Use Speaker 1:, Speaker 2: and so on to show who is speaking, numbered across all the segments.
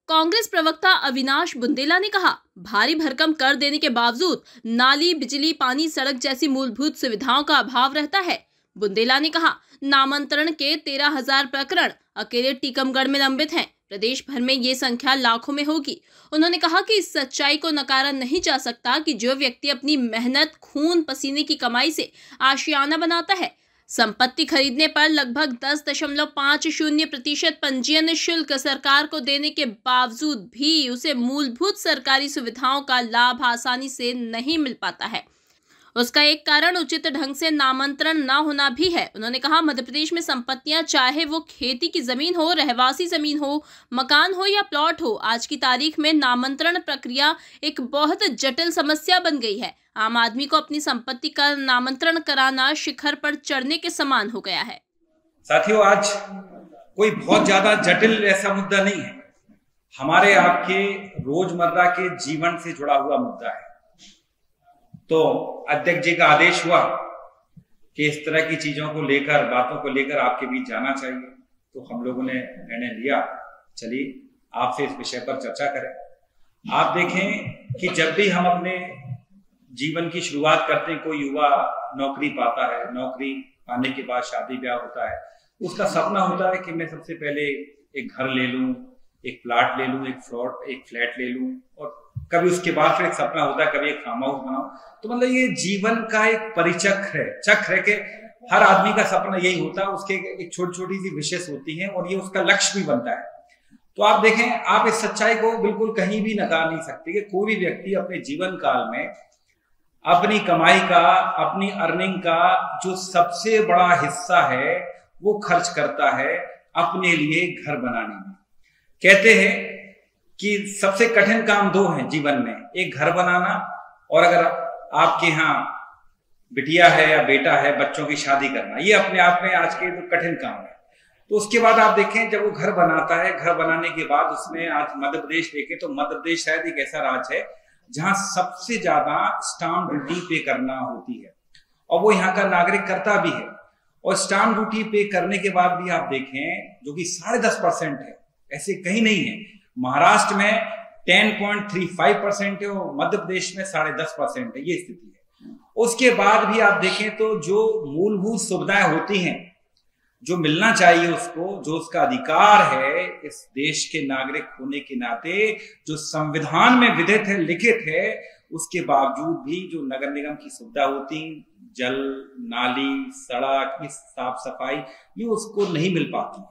Speaker 1: कांग्रेस प्रवक्ता अविनाश बुंदेला ने कहा, भारी भरकम कर देने के बावजूद नाली, बिजली, पानी, सड़क जैसी मूलभूत सुविधाओं का अभाव रहता है। बुंदेला ने कहा, नामांतरण के 13,000 प्रकरण अकेले टीकमगढ़ में लंबित हैं। प्रदेश भर में ये संख्या लाखों में होगी। उन्होंने कहा कि इस सच्चाई को नकारा नहीं जा सकता कि जो व्यक्ति अपनी मेहनत, खून पसीने की कमाई से आशियाना बनाता है, संपत्ति खरीदने पर लगभग 10.50% पंजीयन शुल्क सरकार को देने के बावजूद भी उसे मूलभूत सरकारी सुविधाओं का लाभ आसानी से नहीं मिल पाता है। उसका एक कारण उचित ढंग से नामांतरण न होना भी है। उन्होंने कहा, मध्य प्रदेश में संपत्तियां, चाहे वो खेती की जमीन हो, रहवासी जमीन हो, मकान हो या प्लॉट हो, आज की तारीख में नामांतरण प्रक्रिया एक बहुत जटिल समस्या बन गई है। आम आदमी को अपनी संपत्ति का नामांतरण कराना शिखर पर चढ़ने के समान हो गया है।
Speaker 2: साथियों, आज कोई बहुत ज्यादा जटिल ऐसा मुद्दा नहीं है, हमारे आपके रोजमर्रा के जीवन से जुड़ा हुआ मुद्दा है। तो अध्यक्ष जी का आदेश हुआ कि इस तरह की चीजों को लेकर, बातों को लेकर आपके बीच जाना चाहिए, तो हम लोगों ने निर्णय लिया, चलिए आपसे इस विषय पर चर्चा करें। आप देखें कि जब भी हम अपने जीवन की शुरुआत करते हैं, कोई युवा नौकरी पाता है, नौकरी पाने के बाद शादी ब्याह होता है, उसका सपना होता है कि मैं सबसे पहले एक घर ले लूं, एक प्लाट ले लूं, एक फ्लैट ले लूं, और कभी उसके बाद फिर एक सपना होता है कभी एक फार्म हाउस बनाऊं। तो मतलब ये जीवन का एक परिचक्र है, चक्र है कि हर आदमी का सपना यही होता है, उसके एक छोटी छोटी सी विशेष होती है और ये उसका लक्ष्य भी बनता है। तो आप देखें, आप इस सच्चाई को बिल्कुल कहीं भी नकार नहीं सकते कि कोई भी व्यक्ति अपने जीवन काल में अपनी कमाई का, अपनी अर्निंग का जो सबसे बड़ा हिस्सा है वो खर्च करता है अपने लिए घर बनाने में। कहते हैं कि सबसे कठिन काम दो हैं जीवन में, एक घर बनाना, और अगर आपके यहाँ बिटिया है या बेटा है, बच्चों की शादी करना। ये अपने आप में आज के तो कठिन काम है। तो उसके बाद आप देखें, जब वो घर बनाता है, घर बनाने के बाद उसमें, आज मध्य प्रदेश देखें तो मध्य प्रदेश शायद एक ऐसा राज्य है जहां सबसे ज्यादा स्टाम्प ड्यूटी पे करना होती है, और वो यहाँ का नागरिक करता भी है। और स्टाम्प ड्यूटी पे करने के बाद भी आप देखें, जो कि 10.5% है, ऐसे कहीं नहीं है। महाराष्ट्र में 10.35% है और मध्य प्रदेश में 10.5% है, ये स्थिति है। उसके बाद भी आप देखें तो जो मूलभूत सुविधाएं होती हैं, जो मिलना चाहिए उसको, जो उसका अधिकार है इस देश के नागरिक होने के नाते, जो संविधान में विधित है, लिखित है, उसके बावजूद भी जो नगर निगम की सुविधा होती, जल, नाली, सड़क, इस साफ सफाई, ये उसको नहीं मिल पाती है।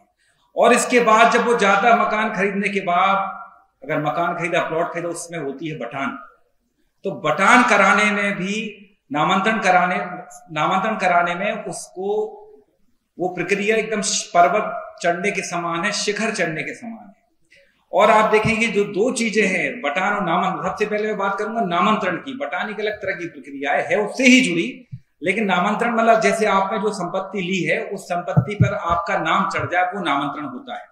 Speaker 2: और इसके बाद जब वो ज्यादा मकान खरीदने के बाद, अगर मकान खरीदा, प्लॉट खरीदा, उसमें होती है बटान। तो बटान कराने में भी, नामांतरण कराने में उसको वो प्रक्रिया एकदम पर्वत चढ़ने के समान है, शिखर चढ़ने के समान है। और आप देखेंगे जो दो चीजें हैं, बटान और नामांतरण, सबसे पहले मैं बात करूंगा नामांतरण की। बटान एक अलग तरह की प्रक्रिया है उससे ही जुड़ी, लेकिन नामांतरण मतलब जैसे आपने जो संपत्ति ली है, उस संपत्ति पर आपका नाम चढ़ जाए, वो नामांतरण होता है।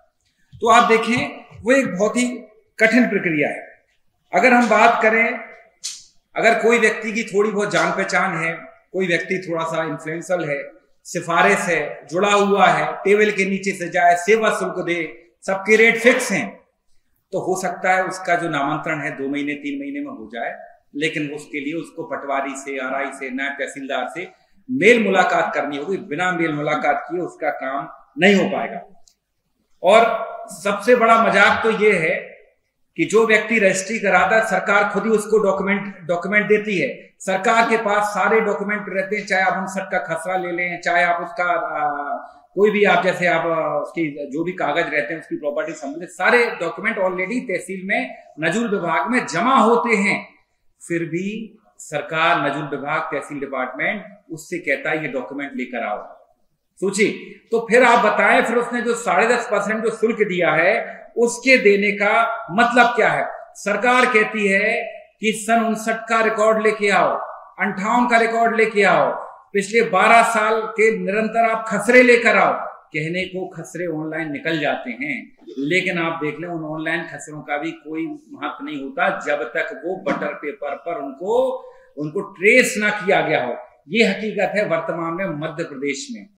Speaker 2: तो आप देखें, वो एक बहुत ही कठिन प्रक्रिया है। अगर हम बात करें, अगर कोई व्यक्ति की थोड़ी बहुत जान पहचान है, कोई व्यक्ति थोड़ा सा इन्फ्लुएंशियल है, सिफारिश है, जुड़ा हुआ है, टेबल के नीचे से जाए, सेवा शुल्क दे, सबके रेट फिक्स हैं, तो हो सकता है उसका जो नामांतरण है 2 महीने 3 महीने में हो जाए। लेकिन उसके लिए उसको पटवारी से, आरआई से, नायब तहसीलदार से मेल मुलाकात करनी होगी। बिना मेल मुलाकात किए उसका काम नहीं हो पाएगा। और सबसे बड़ा मजाक तो ये है कि जो व्यक्ति रजिस्ट्री कराता है, सरकार खुद ही उसको डॉक्यूमेंट देती है। सरकार के पास सारे डॉक्यूमेंट रहते हैं, चाहे आप अनसट का खसरा ले लें, चाहे आप उसका कोई भी, आप जैसे आप उसकी जो भी कागज रहते हैं, उसकी प्रॉपर्टी संबंधित सारे डॉक्यूमेंट ऑलरेडी तहसील में, नजूल विभाग में जमा होते हैं। फिर भी सरकार, नजूल विभाग, तहसील डिपार्टमेंट उससे कहता है ये डॉक्यूमेंट लेकर आओ। सोचिए, तो फिर आप बताएं, फिर उसने जो 10.5% जो शुल्क दिया है, उसके देने का मतलब क्या है? सरकार कहती है कि सन 59 का रिकॉर्ड लेके आओ, 58 का रिकॉर्ड लेके आओ, पिछले 12 साल के निरंतर आप खसरे लेकर आओ। कहने को खसरे ऑनलाइन निकल जाते हैं, लेकिन आप देख लें, उन ऑनलाइन खसरों का भी कोई महत्व नहीं होता जब तक वो बटर पेपर पर उनको ट्रेस ना किया गया हो। ये हकीकत है वर्तमान में मध्य प्रदेश में।